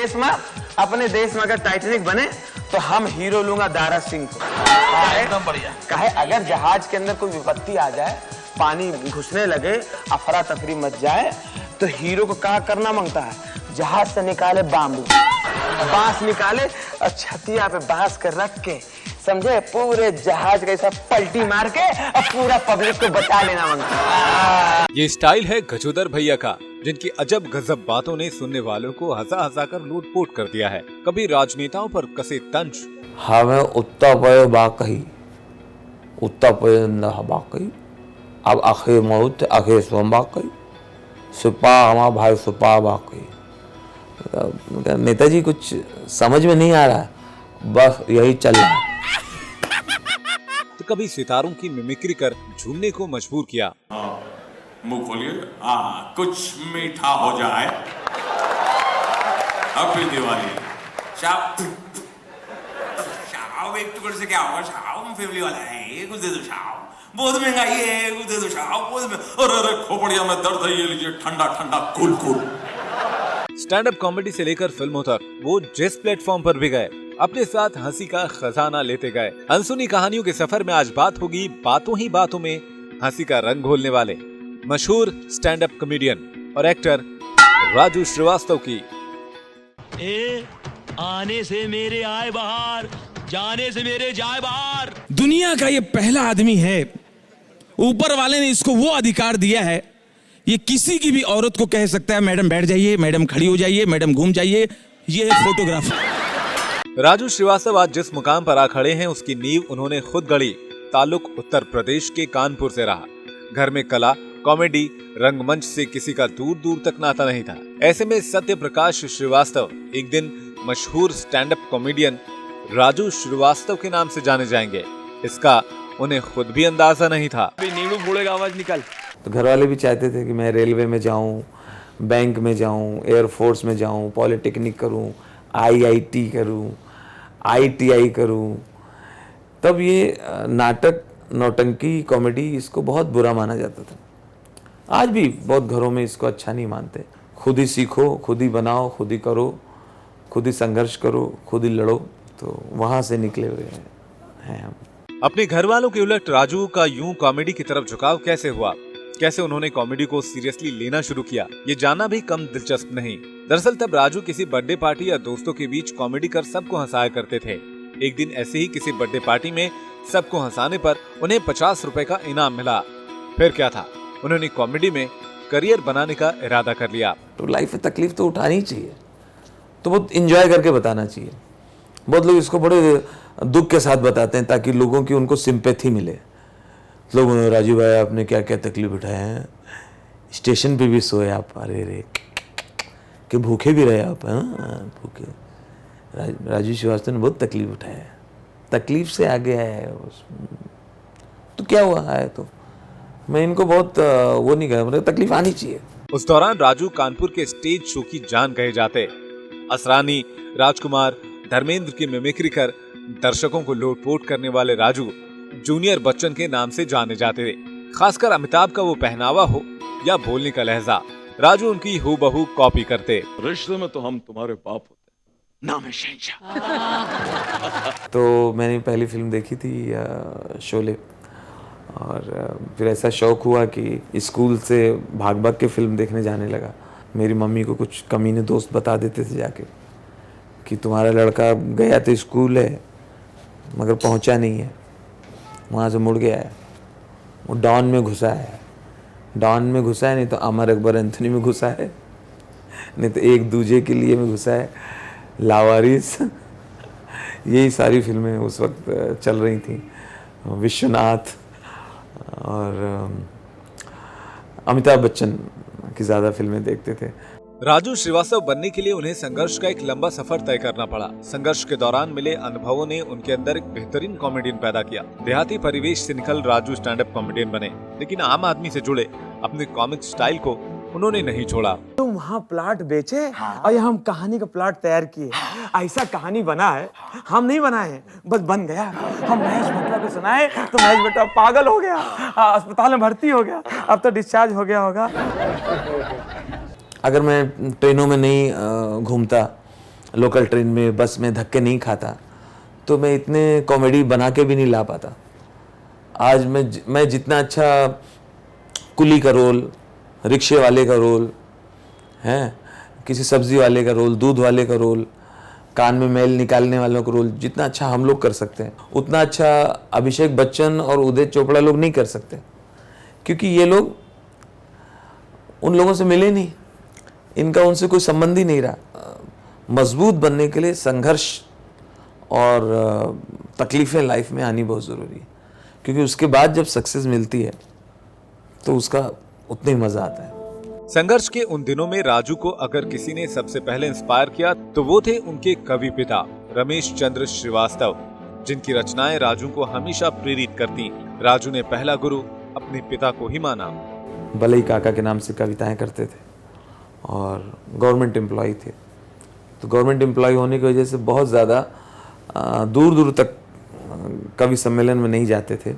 अपने देश में अगर टाइटैनिक बने तो हम हीरो लूंगा दारा सिंह को। एकदम बढ़िया। कहे अगर जहाज के अंदर कोई विपत्ति आ जाए, पानी घुसने लगे, अफरा तफरी मच जाए, तो हीरो को क्या करना मांगता है? जहाज से निकाले बांबू, बांस निकाले और छतिया पे बांस कर रख के, समझे, पूरे जहाज का ऐसा पलटी मार के और पूरा पब्लिक को बचा लेना मांगता है। ये स्टाइल है गजोदर भैया का, जिनकी अजब गजब बातों ने सुनने वालों को हंसा हंसा कर लूटपोट कर दिया है। कभी राजनेताओं पर कसे तंज, हमें उत्तापय बाकही, उत्तापय बाकही, अब आखे मौत आखे सोम बाकही, सुपा हमारा भाई सुपा बाकही। नेताजी कुछ समझ में नहीं आ रहा, बस यही चल रहा है। तो कभी सितारों की मिमिक्री कर झूमने को मजबूर किया। मुंह खोलिए, कुछ मीठा हो जाए। हैप्पी दिवाली। शाव एक टुकड़े से क्या होगा? शाव फैमिली वाला है, कुछ दे दो। शाव बहुत महंगाई है, कुछ दे दो। शाव बहुत अरे खोपड़िया में दर्द है, ये लीजिए ठंडा ठंडा cool cool. Stand up comedy से लेकर फिल्मों तक वो जिस प्लेटफॉर्म पर भी गए, अपने साथ हंसी का खजाना लेते गए। अनसुनी कहानियों के सफर में आज बात होगी बातों ही बातों में हंसी का रंग घोलने वाले मशहूर स्टैंड अप कॉमेडियन और एक्टर राजू श्रीवास्तव की। आने से मेरे आए बाहर, जाने से मेरे जाए बाहर। दुनिया का ये पहला आदमी है, ऊपर वाले ने इसको वो अधिकार दिया है, ये किसी की भी औरत को कह सकता है मैडम बैठ जाइए, मैडम खड़ी हो जाइए, मैडम घूम जाइए। ये है फोटोग्राफर। राजू श्रीवास्तव आज जिस मुकाम पर आ खड़े हैं, उसकी नींव उन्होंने खुद गढ़ी। ताल्लुक उत्तर प्रदेश के कानपुर से रहा। घर में कला, कॉमेडी, रंगमंच से किसी का दूर दूर तक नाता नहीं था। ऐसे में सत्य प्रकाश श्रीवास्तव एक दिन मशहूर stand up comedian Raju Srivastava के नाम से जाने जाएंगे, इसका उन्हें खुद भी अंदाजा नहीं था। नींबू फोड़ेगा आवाज निकल। तो घर वाले भी चाहते थे कि मैं रेलवे में जाऊं, बैंक में जाऊं, एयरफोर्स में जाऊं, पॉलिटेक्निक करूं, आईआईटी करूं, आईटीआई करूं। तब ये नाटक, नौटंकी, कॉमेडी, इसको बहुत बुरा माना जाता था। आज भी बहुत घरों में इसको अच्छा नहीं मानते। खुद ही सीखो, खुद ही बनाओ, खुद ही करो, खुद ही संघर्ष करो, खुद ही लड़ो। तो वहाँ से निकले हुए हैं हम। अपने घर वालों के उलट राजू का यूं कॉमेडी की तरफ झुकाव कैसे हुआ, कैसे उन्होंने कॉमेडी को सीरियसली लेना शुरू किया, ये जानना भी कम दिलचस्प नहीं। दरअसल तब राजू किसी बर्थडे पार्टी या दोस्तों के बीच कॉमेडी कर सबको हंसाया करते थे। एक दिन ऐसे ही किसी बर्थडे पार्टी में सबको हंसाने पर उन्हें 50 रुपए का इनाम मिला। फिर क्या था, उन्होंने कॉमेडी में करियर बनाने का इरादा कर लिया। तो लाइफ में तकलीफ तो उठानी चाहिए, तो बहुत इंजॉय करके बताना चाहिए। बहुत लोग इसको बड़े दुख के साथ बताते हैं ताकि लोगों की उनको सिंपैथी मिले। लोग, राजू भाई आपने क्या क्या तकलीफ उठाए हैं, स्टेशन पे भी सोए आप, अरे रे कि भूखे भी रहे आप। हाँ भूखे। राजू श्रीवास्तव ने बहुत तकलीफ उठाया है, तकलीफ से आगे है। तो क्या हुआ है, तो मैं इनको बहुत वो नहीं कह, मतलब तकलीफ आनी चाहिए। उस दौरान राजू कानपुर के स्टेज शो की जान कहे जाते। असरानी, राजकुमार, धर्मेंद्र की मिमिक्री कर दर्शकों को लोटपोट करने वाले राजू जूनियर बच्चन के नाम से जाने जाते थे। खासकर अमिताभ का वो पहनावा हो या बोलने का लहजा, राजू उनकी हूबहू कॉपी करते। रिश्ते में तो हम तुम्हारे बाप होते, नाम है शहंशाह। तो मैंने पहली फिल्म देखी थी शोले, और फिर ऐसा शौक हुआ कि स्कूल से भाग भाग के फिल्म देखने जाने लगा। मेरी मम्मी को कुछ कमीने दोस्त बता देते थे जाके कि तुम्हारा लड़का गया तो स्कूल है मगर पहुंचा नहीं है, वहाँ से मुड़ गया है, वो डॉन में घुसा है। डॉन में घुसा है, नहीं तो अमर अकबर एंथनी में घुसा है, नहीं तो एक दूजे के लिए में घुसा है, लावारिस। यही सारी फिल्में उस वक्त चल रही थी। विश्वनाथ और अमिताभ बच्चन की ज़्यादा फिल्में देखते थे। राजू श्रीवास्तव बनने के लिए उन्हें संघर्ष का एक लंबा सफर तय करना पड़ा। संघर्ष के दौरान मिले अनुभवों ने उनके अंदर एक बेहतरीन कॉमेडियन पैदा किया। देहाती परिवेश से निकल राजू स्टैंड अप कॉमेडियन बने, लेकिन आम आदमी से जुड़े अपने कॉमिक स्टाइल को उन्होंने नहीं छोड़ा। तुम वहाँ प्लाट बेचे और यहाँ हम कहानी का प्लाट तैयार किए। ऐसा कहानी बना है, हम नहीं बनाए, बस बन गया। हम महेश भट्टा को सुनाए तो महेश भट्टा पागल हो गया, अस्पताल में भर्ती हो गया, अब तो डिस्चार्ज हो गया होगा। अगर मैं ट्रेनों में नहीं घूमता लोकल ट्रेन में, बस में धक्के नहीं खाता तो मैं इतने कॉमेडी बना के भी नहीं ला पाता। आज मैं जितना अच्छा कुली का रोल, रिक्शे वाले का रोल है, किसी सब्जी वाले का रोल, दूध वाले का रोल, कान में मैल निकालने वालों का रोल, जितना अच्छा हम लोग कर सकते हैं उतना अच्छा अभिषेक बच्चन और उदय चोपड़ा लोग नहीं कर सकते, क्योंकि ये लोग उन लोगों से मिले नहीं, इनका उनसे कोई संबंध ही नहीं रहा। मजबूत बनने के लिए संघर्ष और तकलीफ़ें लाइफ में आनी बहुत ज़रूरी है, क्योंकि उसके बाद जब सक्सेस मिलती है तो उसका उतना ही मज़ा आता है। संघर्ष के उन दिनों में राजू को अगर किसी ने सबसे पहले इंस्पायर किया तो वो थे उनके कवि पिता रमेश चंद्र श्रीवास्तव, जिनकी रचनाएं राजू को हमेशा प्रेरित करती। राजू ने पहला गुरु अपने पिता को ही माना। बलई काका के नाम से कविताएं करते थे और गवर्नमेंट एम्प्लॉय थे, तो गवर्नमेंट एम्प्लॉय होने की वजह से बहुत ज़्यादा दूर दूर तक कवि सम्मेलन में नहीं जाते थे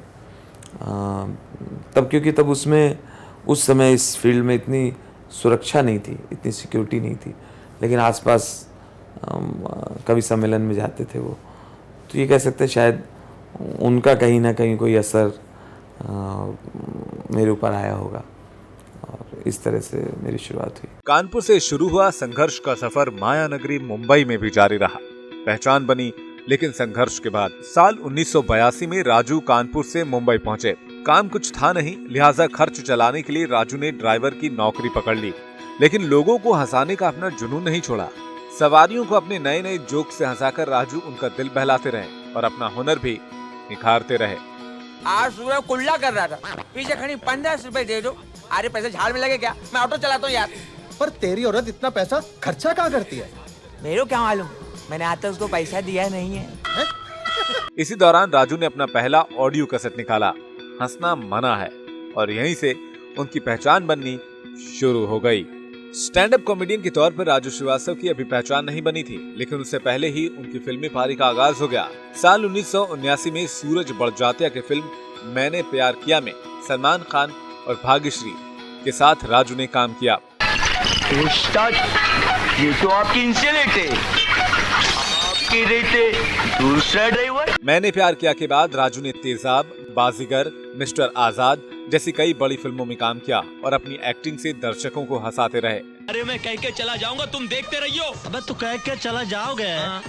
तब, क्योंकि तब उस समय इस फील्ड में इतनी सुरक्षा नहीं थी, इतनी सिक्योरिटी नहीं थी, लेकिन आसपास कवि सम्मेलन में जाते थे वो। तो ये कह सकते हैं शायद उनका कहीं ना कहीं कोई असर मेरे ऊपर आया होगा और इस तरह से मेरी शुरुआत हुई। कानपुर से शुरू हुआ संघर्ष का सफर माया नगरी मुंबई में भी जारी रहा। पहचान बनी, लेकिन संघर्ष के बाद साल 1982 में राजू कानपुर से मुंबई पहुंचे। काम कुछ था नहीं, लिहाजा खर्च चलाने के लिए राजू ने ड्राइवर की नौकरी पकड़ ली, लेकिन लोगों को हंसाने का अपना जुनून नहीं छोड़ा। सवारियों को अपने नए नए जोक से हंसाकर राजू उनका दिल बहलाते रहे और अपना हुनर भी निखारते रहे। आज सुबह कुल्ला कर रहा था, पीछे खड़ी 15 रुपए दे दो। अरे पैसे झाड़ में लगे क्या, मैं ऑटो चलाता हूँ यार। पर तेरी औरत इतना पैसा खर्चा कहाँ करती है? मेरे को क्या मालूम, मैंने आज तक उसको पैसा दिया नहीं है। इसी दौरान राजू ने अपना पहला ऑडियो कैसेट निकाला, हंसना मना है, और यहीं से उनकी पहचान बननी शुरू हो गई। स्टैंड अप कॉमेडियन के तौर पर राजू श्रीवास्तव की अभी पहचान नहीं बनी थी, लेकिन उससे पहले ही उनकी फिल्मी पारी का आगाज हो गया। साल 1979 में सूरज बड़जात्या की फिल्म मैंने प्यार किया में सलमान खान और भाग्यश्री के साथ राजू ने काम किया। ये तो आपकी इंसलेट है, आपकी रेट दूसरा ड्राइवर। मैंने प्यार किया के बाद राजू ने तेजाब, बाजीगर, मिस्टर आजाद जैसी कई बड़ी फिल्मों में काम किया और अपनी एक्टिंग से दर्शकों को हंसाते रहे। अरे मैं कह के चला जाऊंगा, तुम देखते रहियो। अबे तू कह के चला जाओगे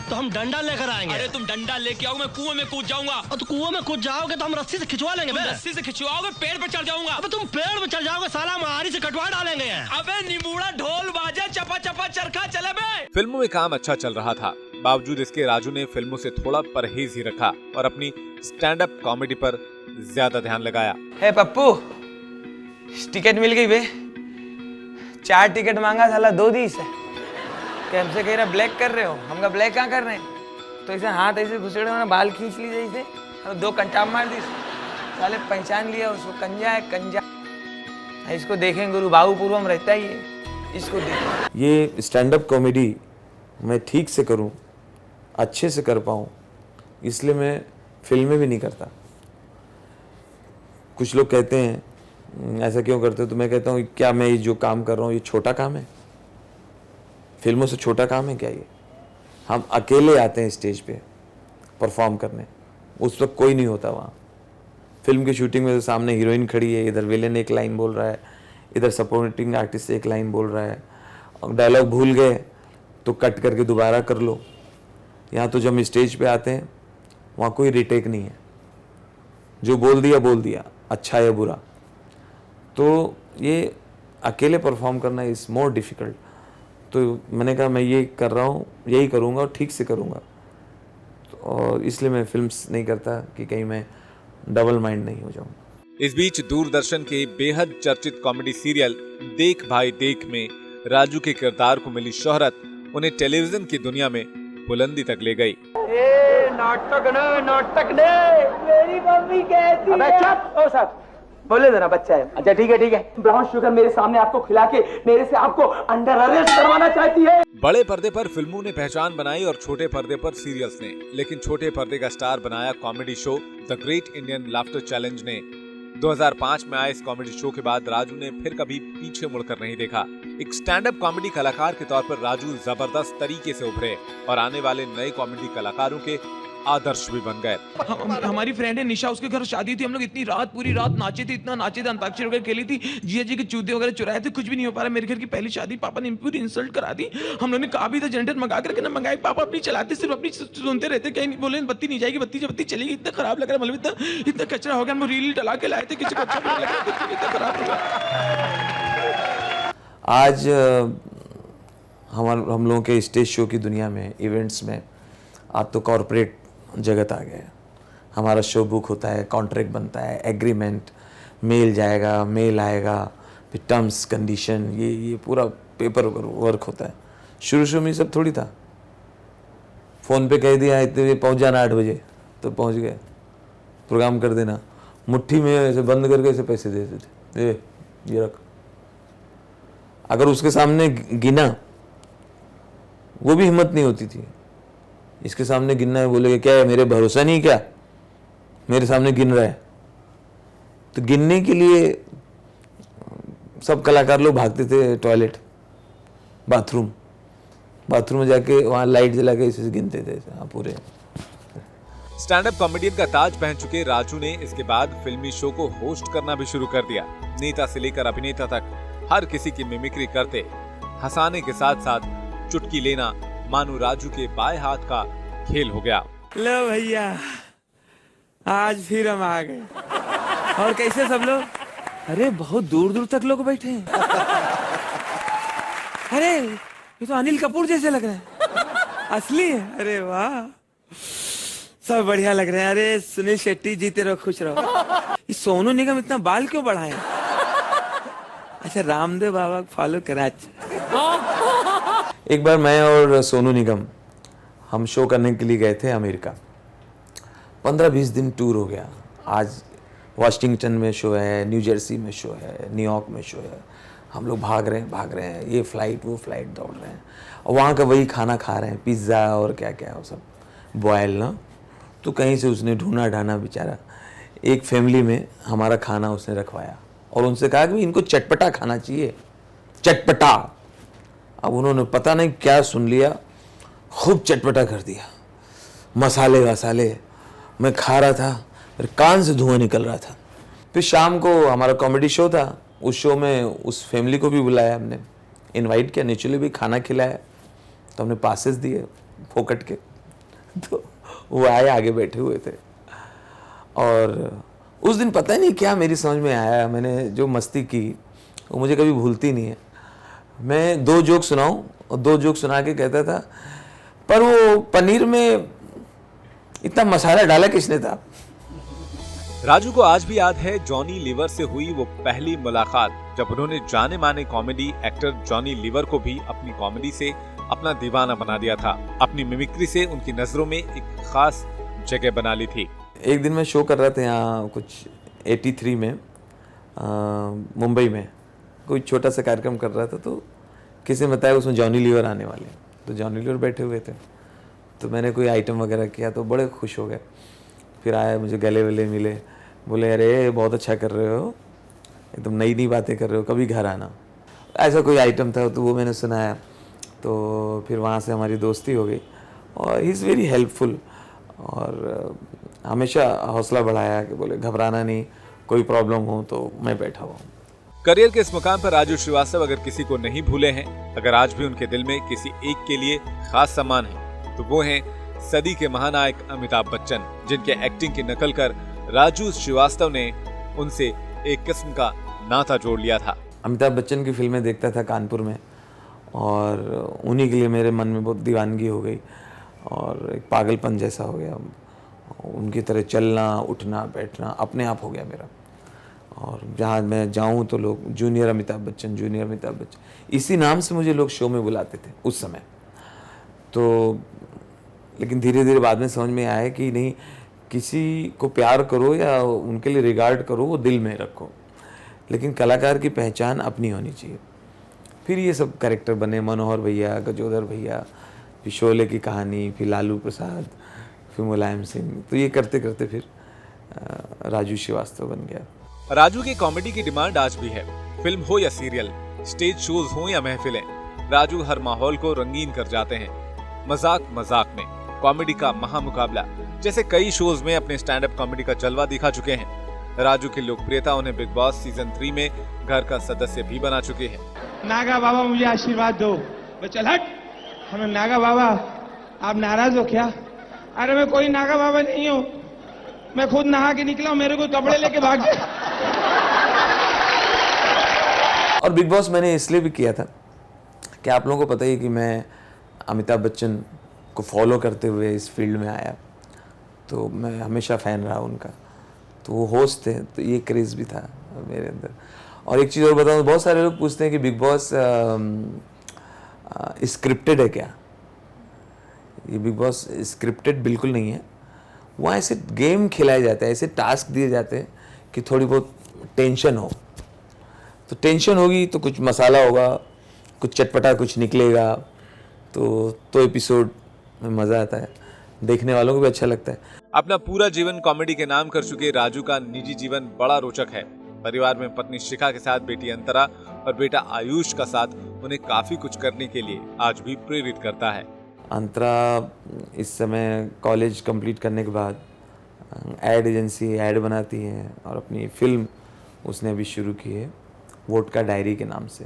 तो हम डंडा लेकर आएंगे। अरे तुम डंडा लेके आओ, मैं कुएं में कूद जाऊंगा। और तो कुएं में कूद जाओगे तो हम रस्सी से खिंचवा लेंगे। रस्सी से खिंचवाओगे, पेड़ पे चढ़ जाऊंगा। अबे तुम पेड़ पे चढ़ जाओगे, साला महारी से कटवा डालेंगे। अबे निमूड़ा ढोल बाजे, चपा चपा चरखा चले बे। फिल्मों में काम अच्छा चल रहा था, बावजूद इसके राजू ने फिल्मों से थोड़ा परहेज ही रखा और अपनी स्टैंड अप कॉमेडी पर ज्यादा ध्यान लगाया। हे पप्पू, टिकट मिल गई बे। 4 टिकट मांगा, साला 2 दी से। हमसे कह रहा ब्लैक कर रहे हो, हमका ब्लैक कहाँ कर रहे हैं। तो ऐसे हाथ ऐसे घुसेड़े होना, बाल खींच ली जैसे और 2 कंटाप मार दी। साले पहचान लिया उसको, कंजा है कंजा। इसको देखें गुरु, बाबूपुरम रहता ही है, इसको देखें। ये स्टैंड अप कॉमेडी मैं ठीक से करूं, अच्छे से कर पाऊं, इसलिए मैं फिल्में भी नहीं करता। कुछ लोग कहते हैं ऐसा क्यों करते हो, तो मैं कहता हूँ क्या मैं ये जो काम कर रहा हूँ ये छोटा काम है? फिल्मों से छोटा काम है क्या ये? हम अकेले आते हैं स्टेज पे परफॉर्म करने, उस वक्त कोई नहीं होता वहाँ। फिल्म की शूटिंग में तो सामने हीरोइन खड़ी है, इधर विलेन एक लाइन बोल रहा है, इधर सपोर्टिंग आर्टिस्ट एक लाइन बोल रहा है, और डायलॉग भूल गए तो कट करके दोबारा कर लो। यहाँ तो जब हम स्टेज पे आते हैं वहाँ कोई रिटेक नहीं है, जो बोल दिया, अच्छा या बुरा। तो ये अकेले परफॉर्म करना इज़ मोर डिफ़िकल्ट। तो मैंने कहा मैं ये कर रहा हूँ, यही करूँगा और ठीक से करूँगा। और इसलिए मैं फिल्म्स नहीं करता कि कहीं मैं डबल माइंड नहीं हो जाऊँ। इस बीच दूरदर्शन के बेहद चर्चित कॉमेडी सीरियल देख भाई देख में राजू के किरदार को मिली शोहरत उन्हें टेलीविजन की दुनिया में बुलंदी तक ले गई। नाटक ने मेरी मम्मी कहती है। अबे चुप, ओ साहब बोले देना, बच्चा है। अच्छा ठीक है। ब्राउन शुगर मेरे सामने आपको खिला के मेरे से आपको अंडर अरेस्ट करवाना चाहती है। बड़े पर्दे पर फिल्मों ने पहचान बनाई और छोटे पर्दे पर सीरियल्स ने, लेकिन छोटे पर्दे का स्टार बनाया comedy show the great Indian laughter challenge ने। 2005 में आए इस कॉमेडी शो के बाद राजू ने फिर कभी पीछे मुड़कर नहीं देखा। एक स्टैंड अप कॉमेडी कलाकार के तौर पर राजू जबरदस्त तरीके से उभरे और आने वाले नए कॉमेडी कलाकारों के आदर्श भी बन गए। हमारी फ्रेंड है निशा, उसके घर शादी थी, हम लोग इतनी रात पूरी रात नाचे थे, इतना नाचे थे, अंताक्षरी वगैरह खेली थी, जिया जी के चूते वगैरह चुराए थे, कुछ भी नहीं हो पा रहा। मेरे घर की पहली शादी, पापा ने पूरी इंसल्ट करा दी। हम लोगों ने कहा भी था जनरेटर मंगा कर ना मंगाए, पापा अपनी चलाते, सिर्फ अपनी सुनते रहते, कहीं नहीं बोले बत्ती नहीं जाएगी, बत्ती चलेगी। इतना खराब लग रहा है, मतलब इतना कचरा हो गया। हम रील डला के लाए थे, किसी को अच्छा नहीं लगा, इतना खराब हो गया। आज हम लोगों के स्टेज शो की दुनिया में, इवेंट्स में, आज तो कॉरपोरेट जगत आ गया है। हमारा शो बुक होता है, कॉन्ट्रैक्ट बनता है, एग्रीमेंट, मेल जाएगा, मेल आएगा, फिर टर्म्स कंडीशन, ये पूरा पेपर वर्क होता है। शुरू में सब थोड़ी था। फ़ोन पे कह दिया इतने बजे पहुँच जाना, 8 बजे तो पहुँच गए, प्रोग्राम कर देना। मुट्ठी में ऐसे बंद करके ऐसे पैसे दे देते, ये रख। अगर उसके सामने गिना, वो भी हिम्मत नहीं होती थी। इसके सामने गिनना है, बोलेगा क्या है, मेरे भरोसा नहीं क्या, मेरे सामने गिन रहा है। तो गिनने के लिए सब कलाकार लोग भागते थे टॉयलेट, बाथरूम में जाके वहाँ लाइट जला के इसे गिनते थे पूरे। स्टैंड अप कॉमेडियन का ताज पहन चुके राजू ने इसके बाद फिल्मी शो को होस्ट करना भी शुरू कर दिया। नेता से लेकर अभिनेता तक हर किसी की मिमिक्री करते, हंसाने के साथ साथ चुटकी लेना मानो राजू के बाएं हाथ का खेल हो गया। लो भैया, आज फिर हम आ गए। और कैसे सब लोग? अरे बहुत दूर दूर तक लोग बैठे हैं। अरे ये तो अनिल कपूर जैसे लग रहे हैं, असली है। अरे वाह, सब बढ़िया लग रहे हैं। अरे सुनील शेट्टी, जीते रहो, खुश रहो। ये सोनू निगम इतना बाल क्यों बढ़ाए? अच्छा, रामदेव बाबा फॉलो करा। एक बार मैं और सोनू निगम हम शो करने के लिए गए थे अमेरिका। 15-20 दिन टूर हो गया। आज वाशिंगटन में शो है, न्यू जर्सी में शो है, न्यूयॉर्क में शो है। हम लोग भाग रहे हैं, ये फ्लाइट वो फ्लाइट दौड़ रहे हैं, और वहाँ का वही खाना खा रहे हैं, पिज़्ज़ा और क्या क्या वो सब बॉयल ना। तो कहीं से उसने ढूंढा ढाना बेचारा, एक फैमिली में हमारा खाना उसने रखवाया और उनसे कहा कि इनको चटपटा खाना चाहिए, चटपटा। अब उन्होंने पता नहीं क्या सुन लिया, खूब चटपटा कर दिया, मसाले वसाले। मैं खा रहा था, फिर कान से धुआं निकल रहा था। फिर शाम को हमारा कॉमेडी शो था, उस शो में उस फैमिली को भी बुलाया, हमने इनवाइट किया, नेचुरली भी खाना खिलाया। तो हमने पासेस दिए फोकट के, तो वो आए, आगे बैठे हुए थे। और उस दिन पता नहीं क्या मेरी समझ में आया, मैंने जो मस्ती की वो मुझे कभी भूलती नहीं है। मैं 2 जोक सुनाऊं और 2 जोक सुना के कहता था, पर वो पनीर में इतना मसाला डाला किसने था? राजू को आज भी याद है जॉनी लीवर से हुई वो पहली मुलाकात, जब उन्होंने जाने माने कॉमेडी एक्टर जॉनी लीवर को भी अपनी कॉमेडी से अपना दीवाना बना दिया था। अपनी मिमिक्री से उनकी नजरों में एक खास जगह बना ली थी। एक दिन मैं शो कर रहा था यहाँ कुछ 83 में, मुंबई में कोई छोटा सा कार्यक्रम कर रहा था। तो किसी ने बताया उसमें जॉनी लीवर आने वाले हैं, तो जॉनी लीवर बैठे हुए थे। तो मैंने कोई आइटम वगैरह किया तो बड़े खुश हो गए। फिर आए, मुझे गले वले मिले, बोले अरे बहुत अच्छा कर रहे हो, एकदम नई नई बातें कर रहे हो, कभी घर आना। ऐसा कोई आइटम था तो वो मैंने सुनाया। तो फिर वहाँ से हमारी दोस्ती हो गई और ही इज़ वेरी हेल्पफुल, और हमेशा हौसला बढ़ाया कि बोले घबराना नहीं, कोई प्रॉब्लम हो तो मैं बैठा हुआ हूँ। करियर के इस मुकाम पर राजू श्रीवास्तव अगर किसी को नहीं भूले हैं, अगर आज भी उनके दिल में किसी एक के लिए खास सम्मान है, तो वो हैं सदी के महानायक अमिताभ बच्चन, जिनके एक्टिंग की नकल कर राजू श्रीवास्तव ने उनसे एक किस्म का नाता जोड़ लिया था। अमिताभ बच्चन की फिल्में देखता था कानपुर में, और उन्हीं के लिए मेरे मन में बहुत दीवानगी हो गई और एक पागलपन जैसा हो गया। उनकी तरह चलना, उठना, बैठना अपने आप हो गया मेरा। और जहाँ मैं जाऊँ तो लोग जूनियर अमिताभ बच्चन, जूनियर अमिताभ बच्चन, इसी नाम से मुझे लोग शो में बुलाते थे उस समय। तो लेकिन धीरे धीरे बाद में समझ में आया कि नहीं, किसी को प्यार करो या उनके लिए रिगार्ड करो, वो दिल में रखो, लेकिन कलाकार की पहचान अपनी होनी चाहिए। फिर ये सब कैरेक्टर बने, मनोहर भैया, गजोदर भैया, फिर शोले की कहानी, फिर लालू प्रसाद, फिर मुलायम सिंह। तो ये करते करते फिर राजू श्रीवास्तव बन गया। राजू की कॉमेडी की डिमांड आज भी है। फिल्म हो या सीरियल, स्टेज शोज हो या महफिलें, राजू हर माहौल को रंगीन कर जाते हैं। मजाक मजाक में कॉमेडी का महामुकाबला जैसे कई शोज में अपने स्टैंड अप कॉमेडी का जलवा दिखा चुके हैं। राजू की लोकप्रियता उन्हें बिग बॉस सीजन 3 में घर का सदस्य भी बना चुकी है। नागा बाबा मुझे आशीर्वाद दो। मैं चल हट। हमें नागा बाबा आप नाराज हो क्या? अरे मैं कोई नागा बाबा नहीं हूँ, मैं खुद नहा के निकला हूँ, मेरे को कपड़े लेके भाग गए। और बिग बॉस मैंने इसलिए भी किया था कि आप लोगों को पता ही कि मैं अमिताभ बच्चन को फॉलो करते हुए इस फील्ड में आया, तो मैं हमेशा फ़ैन रहा उनका। तो वो होस्ट थे, तो ये क्रेज़ भी था मेरे अंदर। और एक चीज़ और बताऊँ, बहुत सारे लोग पूछते हैं कि बिग बॉस स्क्रिप्टेड है क्या? ये बिग बॉस स्क्रिप्टेड बिल्कुल नहीं है। वहाँ ऐसे गेम खिलाए जाते हैं, ऐसे टास्क दिए जाते हैं कि थोड़ी बहुत टेंशन हो। तो टेंशन होगी तो कुछ मसाला होगा, कुछ चटपटा कुछ निकलेगा, तो एपिसोड में मज़ा आता है, देखने वालों को भी अच्छा लगता है। अपना पूरा जीवन कॉमेडी के नाम कर चुके राजू का निजी जीवन बड़ा रोचक है। परिवार में पत्नी शिखा के साथ बेटी अंतरा और बेटा आयुष का साथ उन्हें काफी कुछ करने के लिए आज भी प्रेरित करता है। अंतरा इस समय कॉलेज कंप्लीट करने के बाद एड एजेंसी ऐड बनाती है और अपनी फिल्म उसने अभी शुरू की है वोडका डायरी के नाम से।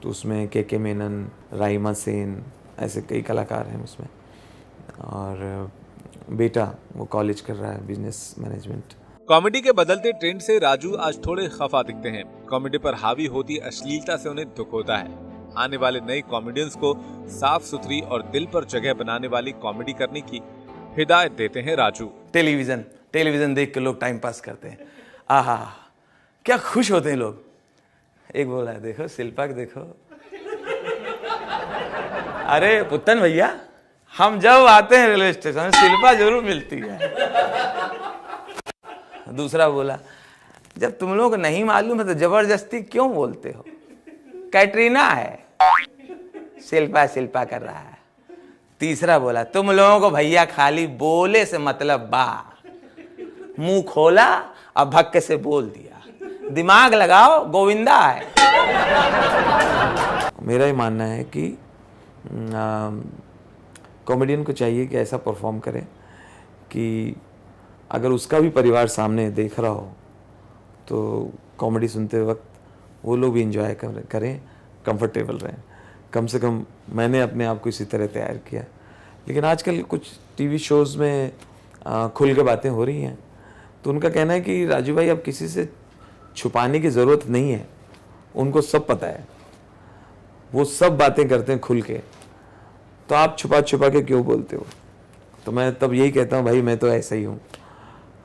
तो उसमें के मेनन, राइमा सेन, ऐसे कई कलाकार हैं उसमें। और बेटा वो कॉलेज कर रहा है बिजनेस मैनेजमेंट। कॉमेडी के बदलते ट्रेंड से राजू आज थोड़े खफा दिखते हैं। कॉमेडी पर हावी होती अश्लीलता से उन्हें दुख होता है। आने वाले नए कॉमेडियंस को साफ सुथरी और दिल पर जगह बनाने वाली कॉमेडी करने की हिदायत देते हैं राजू। टेलीविजन देख के लोग टाइम पास करते हैं। आहा क्या खुश होते हैं लोग। एक बोला है, देखो शिल्पा के देखो। अरे पुत्तन भैया, हम जब आते हैं रेलवे स्टेशन शिल्पा जरूर मिलती है। दूसरा बोला, जब तुम लोग को नहीं मालूम है तो जबरदस्ती क्यों बोलते हो? कैटरीना है, शिल्पा कर रहा है। तीसरा बोला, तुम लोगों को भैया खाली बोले से मतलब बा, मुंह खोला और भक्के से बोल दिया, दिमाग लगाओ गोविंदा है। मेरा ही मानना है कि कॉमेडियन को चाहिए कि ऐसा परफॉर्म करे कि अगर उसका भी परिवार सामने देख रहा हो तो कॉमेडी सुनते वक्त वो लोग भी इंजॉय करें, कंफर्टेबल रहें। कम से कम मैंने अपने आप को इसी तरह तैयार किया। लेकिन आजकल कुछ टीवी शोज़ में खुल के बातें हो रही हैं, तो उनका कहना है कि राजू भाई अब किसी से छुपाने की ज़रूरत नहीं है, उनको सब पता है, वो सब बातें करते हैं खुल के, तो आप छुपा के क्यों बोलते हो? तो मैं तब यही कहता हूँ, भाई मैं तो ऐसा ही हूँ,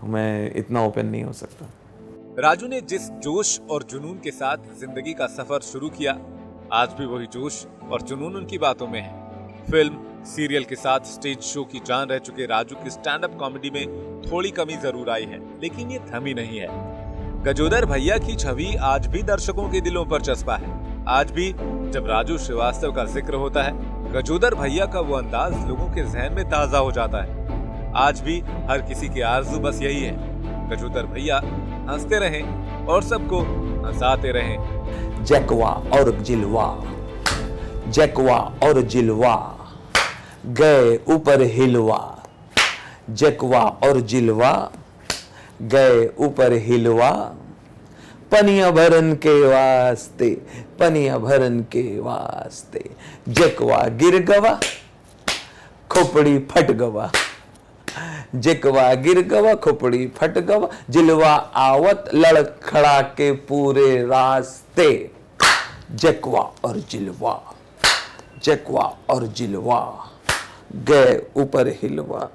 मैं इतना ओपन नहीं हो सकता। राजू ने जिस जोश और जुनून के साथ जिंदगी का सफर शुरू किया, आज भी वही जोश और जुनून उनकी बातों में है। फिल्म, सीरियल के साथ स्टेज शो की जान रह चुके राजू की स्टैंड अप कॉमेडी में थोड़ी कमी जरूर आई है, लेकिन ये थमी नहीं है। गजोदर भैया की छवि आज भी दर्शकों के दिलों पर चस्पा है। आज भी जब राजू श्रीवास्तव का जिक्र होता है, गजोदर भैया का वो अंदाज लोगों के जहन में ताजा हो जाता है। आज भी हर किसी की आरज़ू बस यही है, गजोदर भैया हंसते रहें और सबको हंसाते रहें। जकवा और जिलवा, जकवा और जिलवा, गए ऊपर हिलवा, जकवा और जिलवा, गए ऊपर हिलवा, पनिया भरन के वास्ते, पनिया भरन के वास्ते, जकवा गिर गवा, खोपड़ी फट गवा, जकवा गिर गवा, खोपड़ी फट गवा, जिलवा आवत लड़खड़ा के पूरे रास्ते, जकवा और जिलवा, जकवा और जिलवा, गए ऊपर हिलवा।